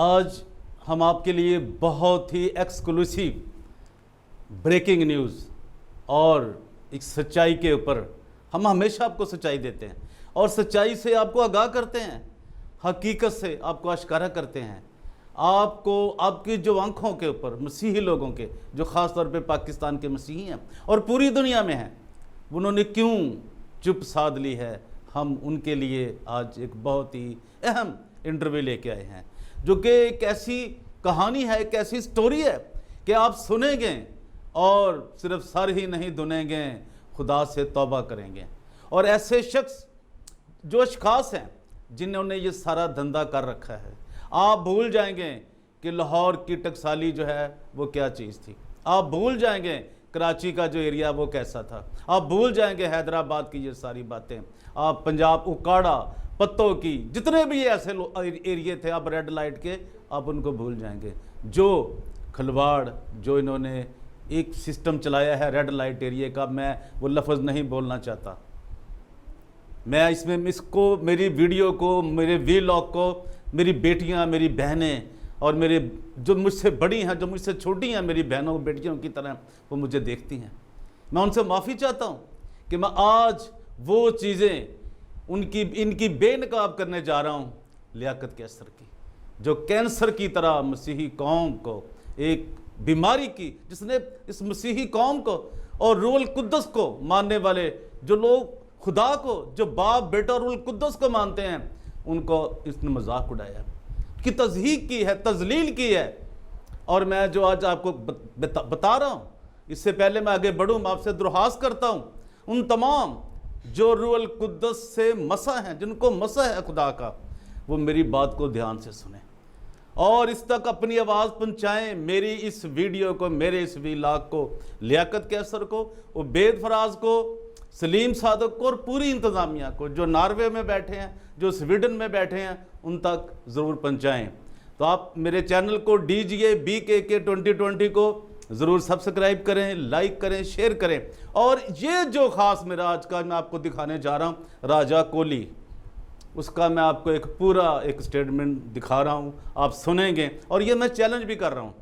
آج ہم آپ کے لیے بہت ہی ایکسکلوسیو بریکنگ نیوز اور ایک سچائی کے اوپر، ہم ہمیشہ آپ کو سچائی دیتے ہیں اور سچائی سے آپ کو آگاہ کرتے ہیں، حقیقت سے آپ کو آشکارا کرتے ہیں، آپ کو آپ کی جو آنکھوں کے اوپر مسیحی لوگوں کے، جو خاص طور پہ پاکستان کے مسیحی ہیں اور پوری دنیا میں ہیں، انہوں نے کیوں چپ سادھ لی ہے، ہم ان کے لیے آج ایک بہت ہی اہم انٹرویو لے کے آئے ہیں، جو کہ ایک ایسی کہانی ہے، ایک ایسی سٹوری ہے کہ آپ سنیں گے اور صرف سر ہی نہیں دھنیں گے، خدا سے توبہ کریں گے۔ اور ایسے شخص جو اشخاص ہیں جنہوں نے یہ سارا دھندا کر رکھا ہے، آپ بھول جائیں گے کہ لاہور کی ٹکسالی جو ہے وہ کیا چیز تھی، آپ بھول جائیں گے کراچی کا جو ایریا وہ کیسا تھا، آپ بھول جائیں گے حیدرآباد کی یہ ساری باتیں، آپ پنجاب اکاڑا پتوں کی جتنے بھی ایسے ایریے تھے آپ ریڈ لائٹ کے، آپ ان کو بھول جائیں گے۔ جو کھلواڑ جو انہوں نے ایک سسٹم چلایا ہے ریڈ لائٹ ایریے کا، میں وہ لفظ نہیں بولنا چاہتا، میں اس کو میری ویڈیو کو، میرے ویلاگ کو میری بیٹیاں، میری بہنیں اور میرے جو مجھ سے بڑی ہیں، جو مجھ سے چھوٹی ہیں، میری بہنوں بیٹیوں کی طرح وہ مجھے دیکھتی ہیں، میں ان سے معافی چاہتا ہوں کہ میں آج وہ چیزیں ان کی بے نقاب کرنے جا رہا ہوں۔ لیاقت کیسر کی، جو کینسر کی طرح مسیحی قوم کو ایک بیماری کی، جس نے اس مسیحی قوم کو اور روح القدس کو ماننے والے جو لوگ خدا کو، جو باپ بیٹا اور روح القدس کو مانتے ہیں، ان کو اس نے مذاق اڑایا، کی تضحیق کی ہے، تذلیل کی ہے۔ اور میں جو آج آپ کو بتا رہا ہوں، اس سے پہلے میں آگے بڑھوں، میں آپ سے درخواست کرتا ہوں ان تمام جو روح القدس سے مسح ہیں، جن کو مسح ہے خدا کا، وہ میری بات کو دھیان سے سنیں اور اس تک اپنی آواز پہنچائیں، میری اس ویڈیو کو، میرے اس ویلاگ کو، لیاقت کیسر کو، عبید فراز کو، سلیم صادق کو اور پوری انتظامیہ کو، جو ناروے میں بیٹھے ہیں، جو سویڈن میں بیٹھے ہیں، ان تک ضرور پہنچائیں۔ تو آپ میرے چینل کو DGA BKK 2020 کو ضرور سبسکرائب کریں، لائک کریں، شیئر کریں۔ اور یہ جو خاص میرا آج کا میں آپ کو دکھانے جا رہا ہوں، راجہ کولی، اس کا میں آپ کو ایک پورا ایک سٹیٹمنٹ دکھا رہا ہوں، آپ سنیں گے، اور یہ میں چیلنج بھی کر رہا ہوں،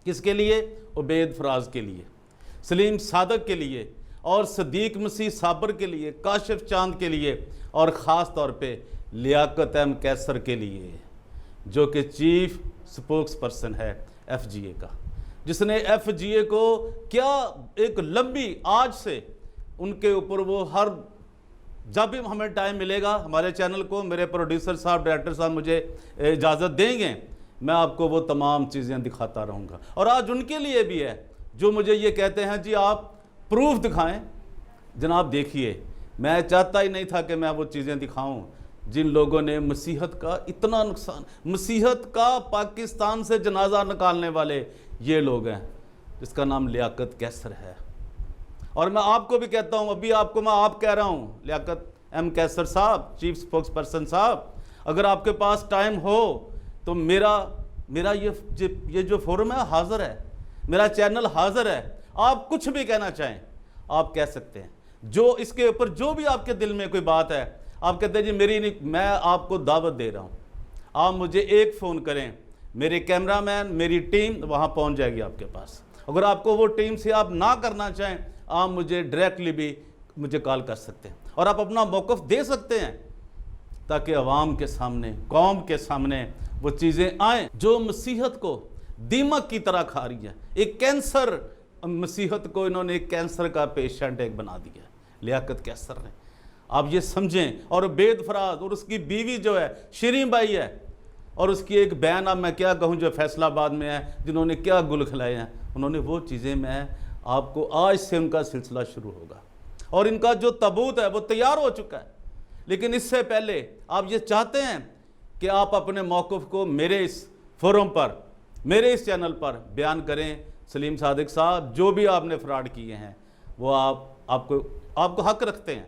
کس کے لیے؟ عبید فراز کے لیے، سلیم صادق کے لیے، اور صدیق مسیح صابر کے لیے، کاشف چاند کے لیے، اور خاص طور پہ لیاقت احمد کیسر کے لیے، جو کہ چیف سپوکس پرسن ہے FGA کا، جس نے FGA کو کیا ایک لمبی، آج سے ان کے اوپر وہ ہر جب بھی ہمیں ٹائم ملے گا، ہمارے چینل کو میرے پروڈیوسر صاحب، ڈائریکٹر صاحب مجھے اجازت دیں گے، میں آپ کو وہ تمام چیزیں دکھاتا رہوں گا۔ اور آج ان کے لیے بھی ہے جو مجھے یہ کہتے ہیں جی آپ پروف دکھائیں۔ جناب دیکھیے، میں چاہتا ہی نہیں تھا کہ میں وہ چیزیں دکھاؤں جن لوگوں نے مسیحت کا اتنا نقصان، مسیحت کا پاکستان سے جنازہ نکالنے والے یہ لوگ ہیں، جس کا نام لیاقت کیسر ہے۔ اور میں آپ کو بھی کہتا ہوں، ابھی آپ کو میں آپ کہہ رہا ہوں، لیاقت ایم کیسر صاحب، چیف سپوکس پرسن صاحب، اگر آپ کے پاس ٹائم ہو تو میرا یہ جو فورم ہے حاضر ہے، میرا چینل حاضر ہے، آپ کچھ بھی کہنا چاہیں آپ کہہ سکتے ہیں، جو اس کے اوپر جو بھی آپ کے دل میں کوئی بات ہے، آپ کہتے ہیں جی میری نہیں، میں آپ کو دعوت دے رہا ہوں، آپ مجھے ایک فون کریں، میرے کیمرہ مین، میری ٹیم وہاں پہنچ جائے گی آپ کے پاس۔ اگر آپ کو وہ ٹیم سے آپ نہ کرنا چاہیں، آپ مجھے ڈائریکٹلی بھی مجھے کال کر سکتے ہیں اور آپ اپنا موقف دے سکتے ہیں، تاکہ عوام کے سامنے، قوم کے سامنے وہ چیزیں آئیں جو مسیحت کو دیمک کی طرح کھا رہی ہے۔ ایک کینسر، مسیحت کو انہوں نے ایک کینسر کا پیشنٹ ایک بنا دیا ہے، لیاقت کیسر نے، آپ یہ سمجھیں۔ اور عبید فراز اور اس کی بیوی جو ہے شیریں بائی ہے، اور اس کی ایک بہن، اب میں کیا کہوں، جو فیصل آباد میں ہے، جنہوں نے کیا گل کھلائے ہیں، انہوں نے وہ چیزیں، میں آپ کو آج سے ان کا سلسلہ شروع ہوگا، اور ان کا جو تابوت ہے وہ تیار ہو چکا ہے۔ لیکن اس سے پہلے آپ یہ چاہتے ہیں کہ آپ اپنے موقف کو میرے اس فورم پر، میرے اس چینل پر بیان کریں۔ سلیم صادق صاحب، جو بھی آپ نے فراڈ کیے ہیں وہ آپ کو حق رکھتے ہیں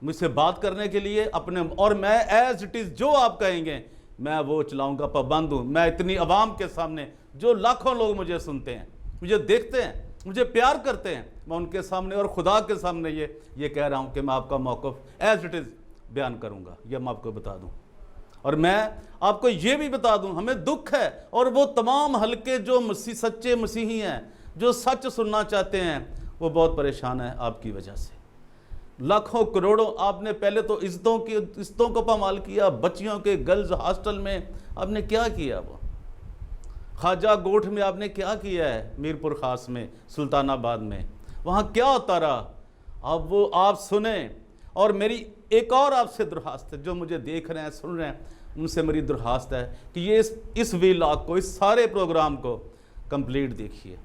مجھ سے بات کرنے کے لیے اپنے، اور میں ایز اٹ از جو آپ کہیں گے میں وہ چلاؤں گا، پابند ہوں۔ میں اتنی عوام کے سامنے، جو لاکھوں لوگ مجھے سنتے ہیں، مجھے دیکھتے ہیں، مجھے پیار کرتے ہیں، میں ان کے سامنے اور خدا کے سامنے یہ کہہ رہا ہوں کہ میں آپ کا موقف ایز اٹ از بیان کروں گا، یہ میں آپ کو بتا دوں۔ اور میں آپ کو یہ بھی بتا دوں ہمیں دکھ ہے، اور وہ تمام حلقے جو سچے مسیحی ہیں جو سچ سننا چاہتے ہیں وہ بہت پریشان ہیں آپ کی وجہ سے۔ لاکھوں کروڑوں آپ نے پہلے تو عزتوں کو پامال کیا، بچیوں کے گرلز ہاسٹل میں آپ نے کیا کیا، وہ خواجہ گوٹھ میں آپ نے کیا کیا ہے، میر پور خاص میں، سلطان آباد میں، وہاں کیا ہوتا رہا، اب وہ آپ سنیں۔ اور میری ایک اور آپ سے درخواست ہے، جو مجھے دیکھ رہے ہیں سن رہے ہیں ان سے میری درخواست ہے کہ یہ اس ویلاگ کو، اس سارے پروگرام کو کمپلیٹ دیکھیے،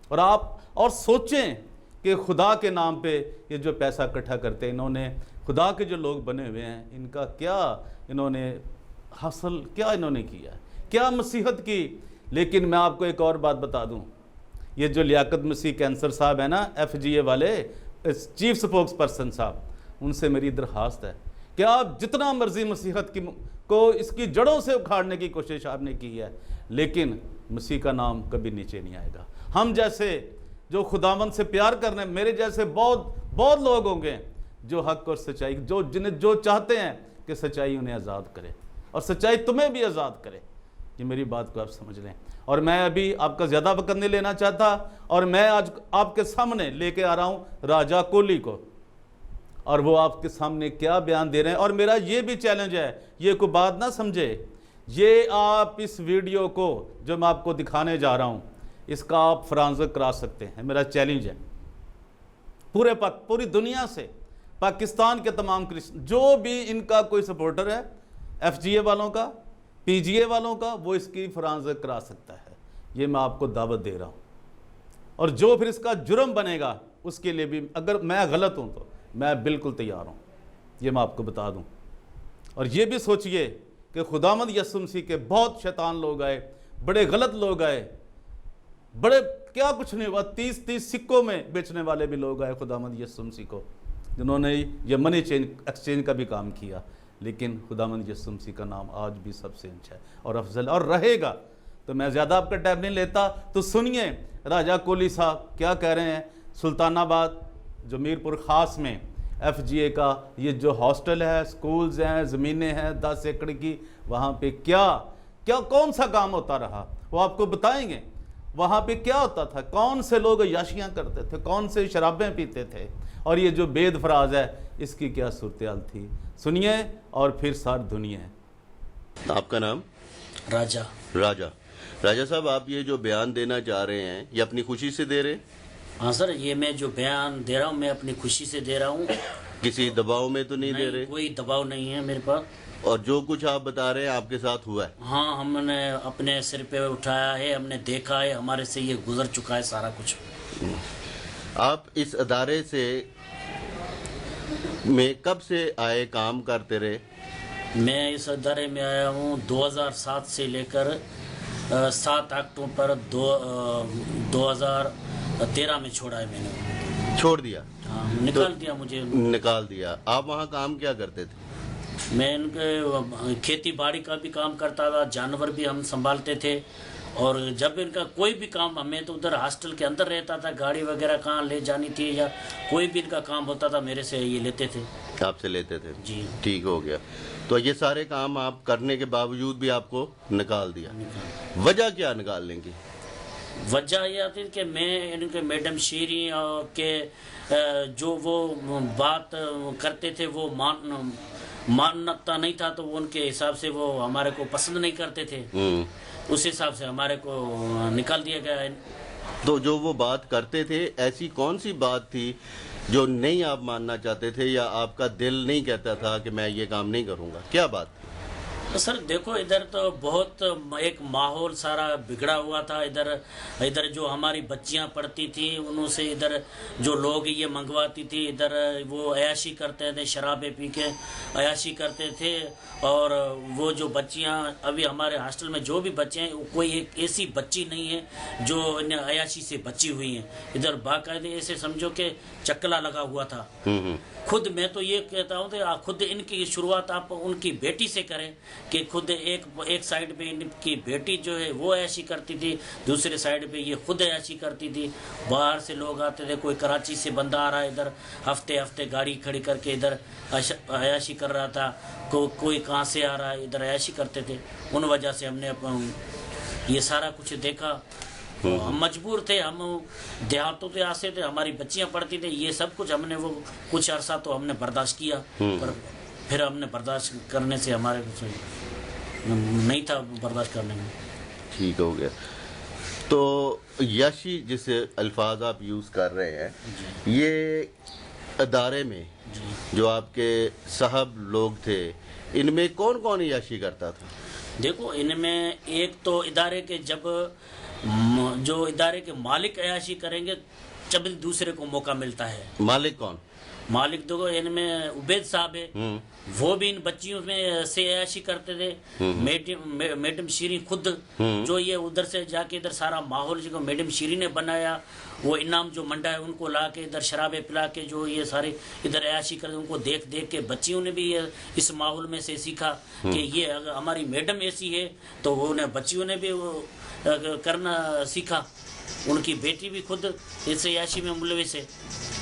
اور آپ اور سوچیں کہ خدا کے نام پہ یہ جو پیسہ اکٹھا کرتے ہیں، انہوں نے خدا کے جو لوگ بنے ہوئے ہیں ان کا کیا انہوں نے حاصل، کیا انہوں نے کیا، کیا مسیحت کی۔ لیکن میں آپ کو ایک اور بات بتا دوں، یہ جو لیاقت مسیح کینسر صاحب ہیں نا، FGA والے چیف سپوکس پرسن صاحب، ان سے میری درخواست ہے کہ آپ جتنا مرضی مسیحت کو اس کی جڑوں سے اکھاڑنے کی کوشش آپ نے کی ہے، لیکن مسیح کا نام کبھی نیچے نہیں آئے گا۔ ہم جیسے جو خداوند سے پیار کرنے، میرے جیسے بہت لوگ ہوں گے جو حق اور سچائی جو چاہتے ہیں کہ سچائی انہیں آزاد کرے اور سچائی تمہیں بھی آزاد کرے۔ یہ میری بات کو آپ سمجھ لیں، اور میں ابھی آپ کا زیادہ وقت نہیں لینا چاہتا، اور میں آج آپ کے سامنے لے کے آ رہا ہوں راجہ کولی کو، اور وہ آپ کے سامنے کیا بیان دے رہے ہیں۔ اور میرا یہ بھی چیلنج ہے، یہ کوئی بات نہ سمجھے، یہ آپ اس ویڈیو کو جو میں آپ کو دکھانے جا رہا ہوں اس کا آپ فرانزک کرا سکتے ہیں، میرا چیلنج ہے پوری دنیا سے، پاکستان کے تمام کرسچن، جو بھی ان کا کوئی سپورٹر ہے، FGA والوں کا، PGA والوں کا، وہ اس کی فرانزک کرا سکتا ہے، یہ میں آپ کو دعوت دے رہا ہوں۔ اور جو پھر اس کا جرم بنے گا اس کے لیے بھی اگر میں غلط ہوں تو میں بالکل تیار ہوں، یہ میں آپ کو بتا دوں۔ اور یہ بھی سوچئے کہ خداوند یسوع مسیح کے بہت شیطان لوگ آئے، بڑے غلط لوگ آئے، بڑے کیا کچھ نہیں ہوا، 30 سکوں میں بیچنے والے بھی لوگ آئے خداوند یسوع مسیح کو، جنہوں نے یہ منی ایکسچینج کا بھی کام کیا، لیکن خداوند یسوع مسیح کا نام آج بھی سب سے اونچا ہے اور افضل اور رہے گا۔ تو میں زیادہ آپ کا ٹائم نہیں لیتا، تو سنیے راجہ کولی صاحب کیا کہہ رہے ہیں۔ سلطان آباد جو میر پور خاص میں FGA کا یہ جو ہاسٹل ہے، سکولز ہیں، زمینیں ہیں 10 ایکڑ کی، وہاں پہ کیا کون سا کام ہوتا رہا وہ آپ کو بتائیں گے۔ وہاں پہ کیا ہوتا تھا، کون سے لوگ عیاشیاں کرتے تھے، کون سے شرابیں پیتے تھے، اور یہ جو بید فراز ہے اس کی کیا صورتحال تھی، سنیے اور پھر ساتھ دھنیے۔ آپ کا نام؟ راجہ صاحب، آپ یہ جو بیان دینا چاہ رہے ہیں یہ اپنی خوشی سے دے رہے ہیں؟ ہاں سر، یہ میں جو بیان دے رہا ہوں میں اپنی خوشی سے دے رہا ہوں، کسی دباؤ میں تو نہیں دے رہے؟ کوئی دباؤ نہیں ہے میرے پاس۔ اور جو کچھ آپ بتا رہے ہیں آپ کے ساتھ ہوا ہے؟ ہاں، ہم نے اپنے سر پہ اٹھایا ہے، ہم نے دیکھا ہے، ہمارے سے یہ گزر چکا ہے سارا کچھ۔ آپ اس ادارے میں کب سے آئے کام کرتے رہے؟ میں اس ادارے میں آیا ہوں 2007 سے لے کر 7 اکتوبر 2013 میں چھوڑا ہے میں نے۔ چھوڑ دیا؟ ہاں، نکال دیا مجھے۔ نکال دیا۔ آپ وہاں کام کیا کرتے تھے؟ میں ان کے کھیتی باڑی کا بھی کام کرتا تھا، جانور بھی ہم سنبھالتے تھے، اور جب ان کا کوئی بھی کام، ہمیں تو ادھر ہاسٹل کے اندر رہتا تھا، گاڑی وغیرہ کہاں لے جانی تھی یا کوئی بھی ان کا کام ہوتا تھا میرے سے یہ لیتے تھے۔ آپ سے لیتے تھے؟ جی ٹھیک ہو گیا۔ تو یہ سارے کام آپ کرنے کے باوجود بھی آپ کو نکال دیا، وجہ کیا نکالنے کی؟ وجہ یہ آتی کہ میں ان کے میڈم شیری کے جو وہ بات کرتے تھے وہ مانتا نہیں تھا، تو ان کے حساب سے وہ ہمارے کو پسند نہیں کرتے تھے، اس حساب سے ہمارے کو نکال دیا گیا ہے۔ تو جو وہ بات کرتے تھے ایسی کون سی بات تھی جو نہیں آپ ماننا چاہتے تھے، یا آپ کا دل نہیں کہتا تھا کہ میں یہ کام نہیں کروں گا؟ کیا بات؟ سر دیکھو، ادھر تو بہت ایک ماحول سارا بگڑا ہوا تھا، ادھر جو ہماری بچیاں پڑھتی تھیں انہوں سے ادھر جو لوگ یہ منگواتی تھی، ادھر وہ عیاشی کرتے تھے، شرابیں پی کے عیاشی کرتے تھے، اور وہ جو بچیاں ابھی ہمارے ہاسٹل میں جو بھی بچے ہیں، کوئی ایک ایسی بچی نہیں ہے جو عیاشی سے بچی ہوئی ہیں، ادھر باقاعدہ ایسے سمجھو کہ چکلا لگا ہوا تھا۔ خود میں تو یہ کہتا ہوں کہ خود ان کی شروعات آپ ان کی بیٹی سے کریں کہ خود ایک سائڈ پہ ان کی بیٹی جو ہے وہ عیاشی کرتی تھی, دوسرے سائڈ پہ یہ خود عیاشی کرتی تھی. باہر سے لوگ آتے تھے, کوئی کراچی سے بندہ آ رہا ہے ادھر ہفتے گاڑی کھڑی کر کے ادھر عیاشی کر رہا تھا, کوئی کہاں سے آ رہا ہے ادھر عیاشی کرتے تھے. ان وجہ سے ہم نے یہ سارا کچھ دیکھا. ہم مجبور تھے, ہم دیہاتوں سے آتے تھے, ہماری بچیاں پڑھتی تھیں, یہ سب کچھ ہم نے وہ کچھ عرصہ تو ہم نے برداشت کیا, پر پھر ہم نے برداشت کرنے سے ہمارے کچھ نہیں تھا برداشت کرنے میں. ٹھیک ہو گیا. تو یاشی جسے الفاظ آپ یوز کر رہے ہیں, یہ ادارے میں جو آپ کے صاحب لوگ تھے, ان میں کون کون یاشی کرتا تھا؟ دیکھو ان میں ایک تو ادارے کے جو ادارے کے مالک عیاشی کریں گے جب دوسرے کو موقع ملتا ہے. مالک کون؟ مالک دیکھو ان میں عبید صاحب ہے, وہ بھی ان بچیوں میں سے عیاشی کرتے تھے. میڈم شیریں خود جو یہ ادھر سے جا کے ادھر سارا ماحول جو میڈم شیریں نے بنایا, وہ انعام جو منڈا ہے ان کو لا کے ادھر شرابیں پلا کے جو یہ سارے ادھر عیاشی کرتے, ان کو دیکھ کے بچیوں نے بھی اس ماحول میں سے سیکھا کہ یہ اگر ہماری میڈم ایسی ہے تو انہیں بچیوں نے بھی کرنا سیکھا. ان کی بیٹی بھی خود اس عیاشی میں ملوث ہے.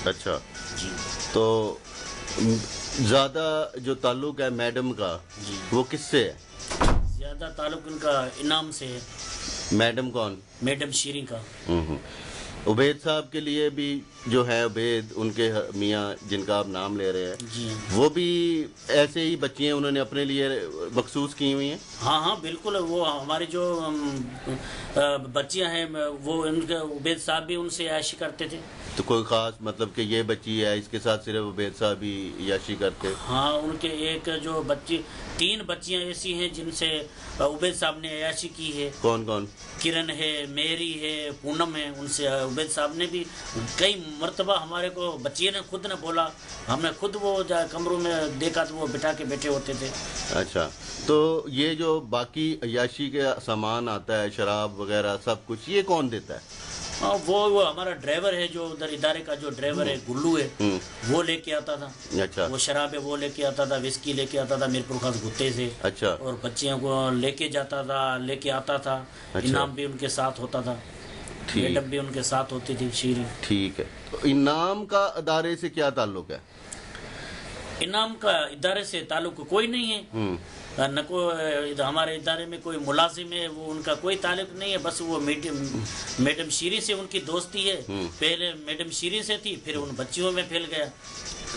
اچھا جی. تو زیادہ جو تعلق ہے میڈم کا وہ کس سے ہے؟ زیادہ تعلق ان کا انعام سے ہے. میڈم کون؟ میڈم شیریں کا. عبید صاحب کے لیے بھی جو ہے, عبید ان کے میاں جن کا آپ نام لے رہے ہیں, وہ بھی ایسے ہی بچیاں انہوں نے اپنے لیے مخصوص کی ہوئی ہیں؟ ہاں بالکل. وہ ہماری جو بچیاں ہیں وہ ان کے عبید صاحب بھی ان سے عیاشی کرتے تھے. تو کوئی خاص مطلب کہ یہ بچی ہے اس کے ساتھ صرف عبید صاحب ہی عیاشی کرتے؟ ہاں, ان کے ایک جو 3 بچیاں ایسی ہیں جن سے عبید صاحب نے عیاشی کی ہے. کون کون؟ کرن ہے, میری ہے, پونم ہے. ان سے عبید صاحب نے بھی کئی مرتبہ ہمارے کو بچیے نے خود نے بولا, ہم نے خود وہ کمروں میں دیکھا تو وہ بٹھا کے بیٹھے ہوتے تھے. اچھا. تو یہ جو باقی عیاشی کے سامان آتا ہے, شراب وغیرہ سب کچھ, یہ کون دیتا ہے؟ وہ ہمارا ڈرائیور ہے جو ادھر ادارے کا جو ڈرائیور ہے گلو ہے, وہ لے کے آتا تھا. اچھا. وہ شراب ہے وہ لے کے آتا تھا, وسکی لے کے آتا تھا میر پور خاص گتے سے. اچھا. اور بچیوں کو لے کے جاتا تھا, لے کے آتا تھا. انعام بھی ان کے ساتھ ہوتا تھا, میڈم بھی ان کے ساتھ ہوتی تھی شیریں. ٹھیک ہے. تو انعام کا ادارے سے کیا تعلق ہے؟ انعام کا ادارے سے تعلق کوئی نہیں ہے. نہ کوئی ہمارے ادارے میں کوئی ملازم ہے, وہ ان کا کوئی تعلق نہیں ہے. بس وہ میڈم شیریں سے ان کی دوستی ہے. پہلے میڈم شیریں سے تھی, پھر ان بچیوں میں پھیل گیا.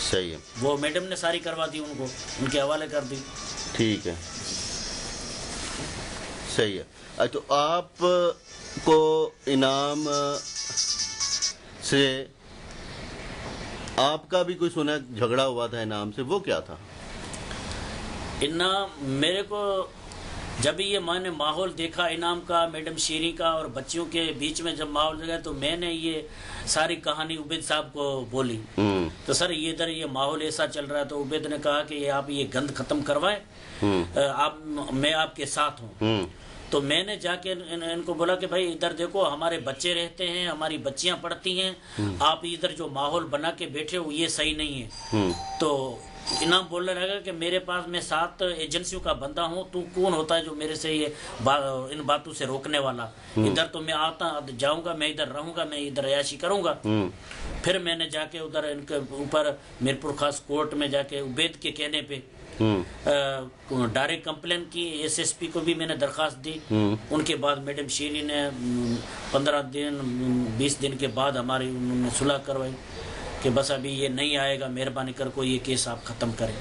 صحیح ہے. وہ میڈم نے ساری کروا دی, ان کو ان کے حوالے کر دی. ٹھیک ہے, صحیح ہے. تو آپ کو انعام سے آپ کا بھی کوئی سنا جھگڑا ہوا تھا انعام سے, وہ کیا تھا؟ انعام میرے کو جب یہ میں نے ماحول دیکھا انعام کا, میڈم شیریں کا اور بچیوں کے بیچ میں جب ماحول دیکھا, تو میں نے یہ ساری کہانی عبید صاحب کو بولی. تو سر یہ ادھر یہ ماحول ایسا چل رہا ہے. تو عبید نے کہا کہ آپ یہ گند ختم کروائیں, میں آپ کے ساتھ ہوں. تو میں نے جا کے ان کو بولا کہ بھائی ادھر دیکھو, ہمارے بچے رہتے ہیں, ہماری بچیاں پڑھتی ہیں, آپ ادھر جو ماحول بنا کے بیٹھے ہو یہ صحیح نہیں ہے. تو انعام بولنے لگا کہ میرے پاس میں 7 ایجنسیوں کا بندہ ہوں, تو کون ہوتا ہے جو میرے سے یہ ان باتوں سے روکنے والا؟ ادھر تو میں آتا جاؤں گا, میں ادھر رہوں گا, میں ادھر عیاشی کروں گا. پھر میں نے جا کے ادھر ان کے اوپر میر پور خاص کورٹ میں جا کے عبید کے کہنے پہ ڈائریکٹ کمپلین کی. SSP کو بھی میں نے درخواست دی. ان کے بعد میڈم شیریں نے 15 دن 20 دن کے بعد ہماری انہوں نے صلح کروائی کہ بس ابھی یہ نہیں آئے گا, مہربانی کر کو یہ کیس آپ ختم کریں.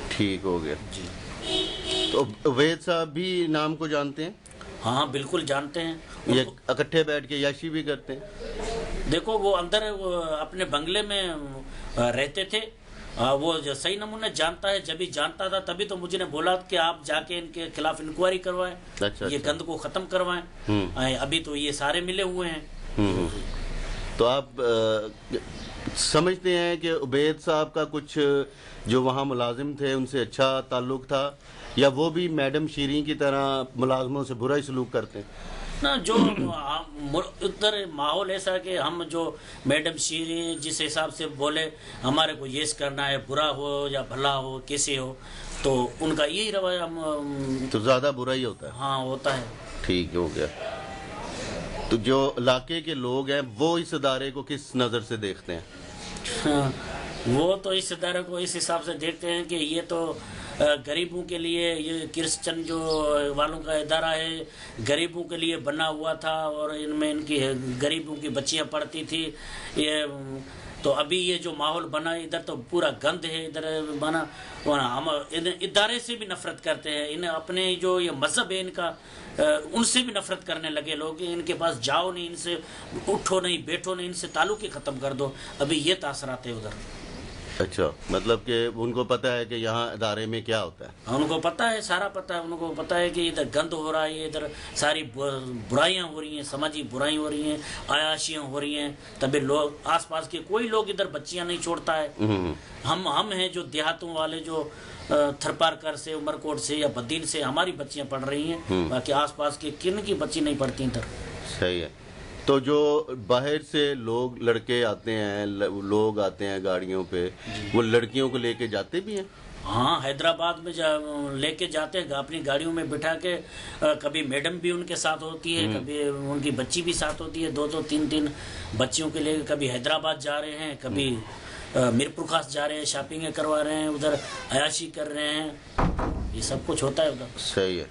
ٹھیک ہو گیا جی. تو عبید صاحب بھی نام کو جانتے ہیں؟ ہاں بالکل جانتے ہیں. یہ اکٹھے بیٹھ کے عیاشی بھی کرتے ہیں؟ دیکھو وہ اندر اپنے بنگلے میں رہتے تھے. وہ جو صحیح نمونے جانتا ہے, جب ہی جانتا تھا تبھی تو مجھے نے بولا کہ آپ جا کے ان کے خلاف انکوائری کروائیں. یہ گند کو ختم کروائیں. ابھی تو یہ سارے ملے ہوئے ہیں. تو آپ سمجھتے ہیں کہ عبید صاحب کا کچھ جو وہاں ملازم تھے ان سے اچھا تعلق تھا, یا وہ بھی میڈم شیریں کی طرح ملازموں سے برا ہی سلوک کرتے ہیں؟ نا جو ادھر ماحول ایسا کہ ہم جو میڈم شیریں جس حساب سے بولے ہمارے کو یہ کرنا ہے, برا ہو یا بھلا ہو کیسے ہو, تو ان کا یہی رویہ ہم تو زیادہ برا ہی ہوتا ہے. ہاں ہوتا ہے. ٹھیک ہو گیا. تو جو علاقے کے لوگ ہیں وہ اس ادارے کو کس نظر سے دیکھتے ہیں؟ وہ تو اس ادارے کو اس حساب سے دیکھتے ہیں کہ یہ تو غریبوں کے لیے، یہ کرسچن جو والوں کا ادارہ ہے، غریبوں کے لیے بنا ہوا تھا، اور ان میں ان کی غریبوں کی بچیاں پڑھتی تھی. یہ تو ابھی یہ جو ماحول بنا ادھر تو پورا گند ہے ادھر بنا. ہم ادارے سے بھی نفرت کرتے ہیں. انہیں اپنے جو یہ مذہب ہے ان کا، ان سے بھی نفرت کرنے لگے لوگ. ان کے پاس جاؤ نہیں، ان سے اٹھو نہیں، بیٹھو نہیں، ان سے تعلق ہی ختم کر دو. ابھی یہ تاثرات ہے ادھر. اچھا، مطلب کہ ان کو پتہ ہے کہ یہاں ادارے میں کیا ہوتا ہے. ان کو پتہ ہے، سارا پتہ ہے. ان کو پتہ ہے کہ ادھر گند ہو رہا ہے، ادھر ساری برائیاں ہو رہی ہیں، سماجی برائیاں ہو رہی ہیں، عیاشیاں ہو رہی ہیں. تبھی لوگ آس پاس کے کوئی لوگ ادھر بچیاں نہیں چھوڑتا ہے. ہم ہیں جو دیہاتوں والے، جو تھرپارکر سے، عمر کوٹ سے یا بدین سے ہماری بچیاں پڑھ رہی ہیں. باقی آس پاس کے کن کی بچی نہیں پڑھتی ادھر. صحیح ہے. تو جو باہر سے لوگ لڑکے آتے ہیں، لوگ آتے ہیں گاڑیوں پہ، وہ لڑکیوں کو لے کے جاتے بھی ہیں؟ ہاں، حیدرآباد میں لے کے جاتے ہیں اپنی گاڑیوں میں بٹھا کے. کبھی میڈم بھی ان کے ساتھ ہوتی ہے، کبھی ان کی بچی بھی ساتھ ہوتی ہے. 2-2 3-3 بچیوں کے لے کے کبھی حیدرآباد جا رہے ہیں، کبھی میرپور خاص جا رہے ہیں، شاپنگیں کروا رہے ہیں، ادھر عیاشی کر رہے ہیں. یہ سب کچھ ہوتا ہے ادھر. صحیح ہے.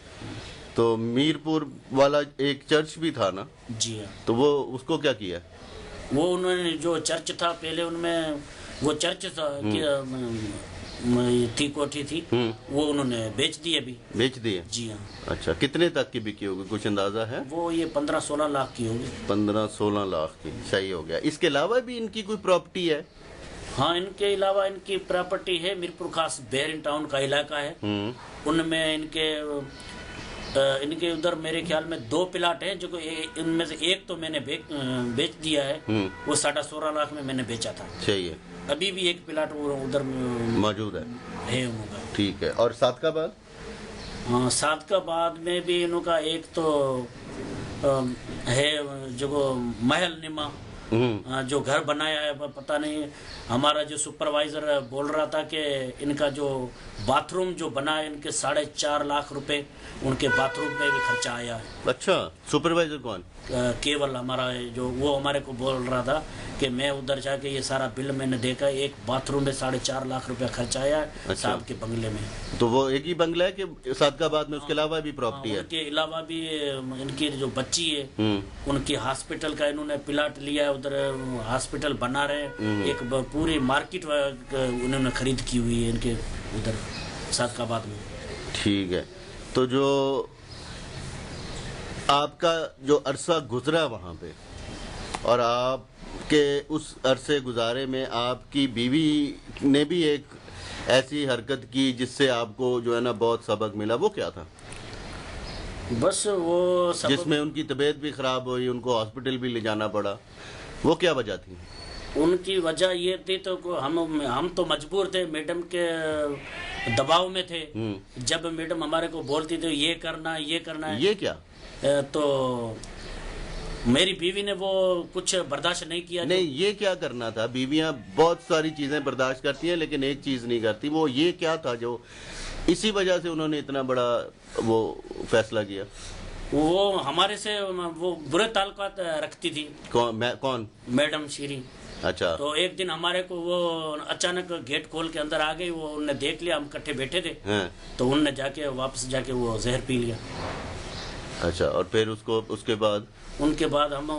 تو میرپور والا ایک چرچ بھی تھا نا؟ جی ہاں. تو وہ اس کو کیا کیا؟ وہ انہوں نے جو چرچ تھا پہلے، ان میں وہ چرچ تھا تھی، کوٹھی تھی، وہ انہوں نے بیچ دی. ابھی بیچ دیے؟ جی ہاں. اچھا، کتنے تک کی بکی ہوگی، کچھ اندازہ ہے؟ وہ یہ 15-16 لاکھ کی ہوگی. 15-16 لاکھ کی. صحیح ہو گیا. اس کے علاوہ بھی ان کی کوئی پراپرٹی ہے؟ ہاں، ان کے علاوہ ان کی پراپرٹی ہے. میرپور خاص بحرین ٹاؤن کا علاقہ ہے. ان میں ان کے ادھر میرے خیال میں 2 پلاٹ ہیں، جو ان میں سے ایک تو میں نے بیچ دیا ہے. وہ 16.5 لاکھ میں نے بیچا تھا. صحیح ہے. ابھی بھی ایک پلاٹ ادھر موجود ہے. ان کا. ٹھیک ہے. اور صادقہ آباد؟ ہاں، صادقہ آباد میں بھی ان کا ایک تو ہے جو محل نما، جو گھر بنایا ہے. پتہ نہیں، ہمارا جو سپروائزر بول رہا تھا کہ ان کا جو باتھ روم جو بنا ہے، ان کے 4.5 لاکھ روپے ان کے باتھ روم میں بھی خرچہ آیا ہے. اچھا، سپروائزر کون؟ کیول ہمارا جو وہ ہمارے کو بول رہا تھا کہ میں ادھر جا کے یہ سارا بل میں نے دیکھا، ایک باتھ روم میں 4.5 لاکھ روپے خرچ آیا ہے صاحب کے بنگلے میں. تو وہ ایک ہی بنگلہ ہے کہ صادقہ آباد میں اس کے علاوہ بھی پراپرٹی ہے؟ ان کے علاوہ بھی ان کی جو بچی ہے، ان کی ہاسپٹل کا انہوں نے پلاٹ لیا ہے. ادھر ہاسپٹل بنا رہے ہیں. ایک پوری مارکیٹ انہوں نے خرید کی ہوئی ہے ان کے ادھر صادقہ آباد میں. ٹھیک ہے. تو جو آپ کا جو عرصہ گزرا وہاں پہ، اور آپ کے اس عرصے گزارے میں آپ کی بیوی نے بھی ایک ایسی حرکت کی جس سے آپ کو جو ہے نا بہت سبق ملا، وہ کیا تھا؟ بس وہ جس میں ان کی طبیعت بھی خراب ہوئی، ان کو ہاسپٹل بھی لے جانا پڑا، وہ کیا وجہ تھی؟ ان کی وجہ یہ تھی تو ہم تو مجبور تھے، میڈم کے دباؤ میں تھے. جب میڈم ہمارے کو بولتی تھی یہ کرنا ہے، یہ کرنا ہے. یہ کیا؟ تو میری بیوی نے وہ کچھ برداشت نہیں کیا. نہیں، یہ کیا کرنا تھا؟ بیویاں بہت ساری چیزیں برداشت کرتی ہیں لیکن ایک چیز نہیں کرتی. وہ یہ کیا تھا جو اسی وجہ سے انہوں نے اتنا بڑا وہ فیصلہ کیا؟ وہ ہمارے سے وہ برے تعلقات رکھتی تھی. کون؟ میڈم شیریں. اچھا. تو ایک دن ہمارے کو وہ اچانک گیٹ کھول کے اندر آ گئی. وہ انہوں نے دیکھ لیا، ہم کٹھے بیٹھے تھے، تو انہوں نے جا کے واپس جا کے وہ زہر پی لیا. اچھا. اور پھر اس کے بعد ان کے بعد ہم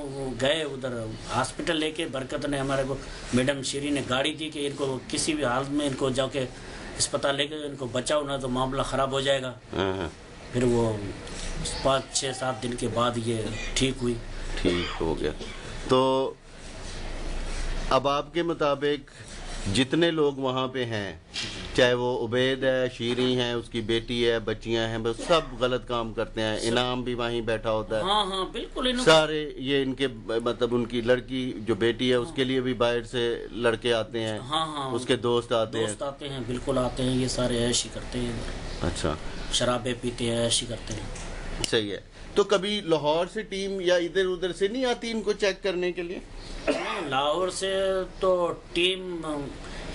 گئے ادھر ہاسپٹل لے کے. برکت نے ہمارے کو، میڈم شیریں نے گاڑی دی کہ ان کو کسی بھی حالت میں ان کو جا کے اسپتال لے کے ان کو بچاؤ، نہ تو معاملہ خراب ہو جائے گا. پھر وہ 5-6-7 دن کے بعد یہ ٹھیک ہوئی. ٹھیک ہو گیا. تو اب آپ کے مطابق جتنے لوگ وہاں پہ ہیں، چاہے وہ عبید ہے، شیریں ہیں، اس کی بیٹی ہے، بچیاں ہیں، بس سب غلط کام کرتے ہیں. انعام بھی وہیں بیٹھا ہوتا ہے. ہاں ہاں بالکل. سارے یہ ان کے مطلب ان کی لڑکی جو بیٹی ہے اس کے لیے بھی باہر سے لڑکے آتے ہیں. ہاں ہاں، اس کے دوست آتے ہیں. بالکل آتے ہیں. یہ سارے عیشی کرتے ہیں. اچھا. شرابیں پیتے ہیں، عیشی کرتے ہیں. صحیح ہے. تو کبھی لاہور سے ٹیم یا ادھر ادھر سے نہیں آتی ان کو چیک کرنے کے لیے؟ لاہور سے تو ٹیم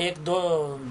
1-2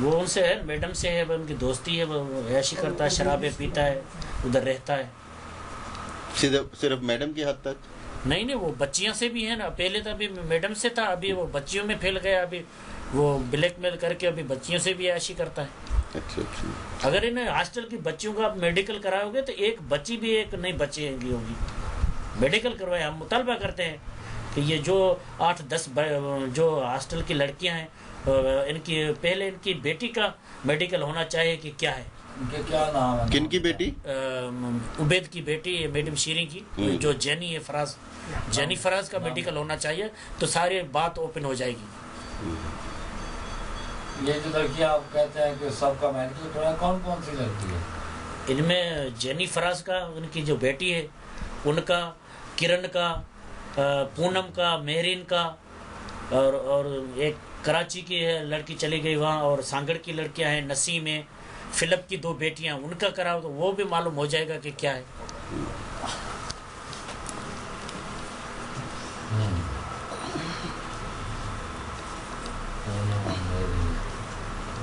وہ ان سے ہے, میڈم سے ہے, ان کی دوستی ہے, وہ عیاشی کرتا ہے, شرابیں پیتا ہے, ادھر رہتا ہے. صرف میڈم کی حد تک؟ نہیں نہیں, وہ بچیاں سے بھی ہے نا. پہلے تو ابھی میڈم سے تھا, ابھی وہ بچیوں میں پھیل گیا. ابھی وہ بلیک میل کر کے ابھی بچیوں سے بھی عیاشی کرتا ہے. اچھا اچھا. اگر انہیں ہاسٹل کی بچیوں کا آپ میڈیکل کراؤ گے تو ایک بچی بھی ایک نہیں بچی ہوگی. میڈیکل کروائے. ہم مطالبہ کرتے ہیں کہ یہ جو 8-10 جو ہاسٹل کی لڑکیاں ہیں, ان کی پہلے ان کی بیٹی کا میڈیکل ہونا چاہیے کہ کیا ہے. ان کے کیا نام ہے؟ کن کی بیٹی؟ عبید کی بیٹی ہے, میڈم شیریں کی, جو جینی ہے فراز, جینی فراز کا میڈیکل ہونا چاہیے, تو ساری بات اوپن ہو جائے گی. یہ جو لڑکیاں آپ کہتے ہیں کہ سب کا میڈیکل کروایا, کون کون سی لڑکی ہے ان میں؟ جینی فراز کا, ان کی جو بیٹی ہے ان کا, کرن کا, پونم کا, مہرین کا, اور ایک کراچی کی ہے لڑکی چلی گئی وہاں, اور سانگڑ کی لڑکیاں ہیں, نسیم ہے, فلپ کی 2 بیٹیاں, ان کا کراؤ تو وہ بھی معلوم ہو جائے گا کہ کیا ہے.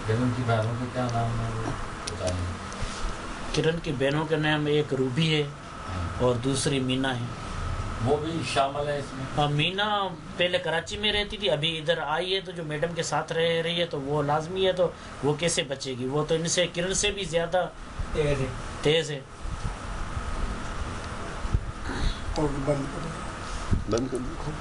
کرن کی بہنوں کے کیا نام ہے بتائیں؟ کرن کی بہنوں کا نام ایک روبی ہے اور دوسری مینا ہے. وہ بھی شامل ہے اس میں؟ مینا پہلے کراچی میں رہتی تھی, ابھی ادھر آئی ہے, تو جو میڈم کے ساتھ رہ رہی ہے تو وہ لازمی ہے, تو وہ کیسے بچے گی؟ وہ تو ان سے, کرن سے بھی زیادہ تیز ہے. بند کر دو.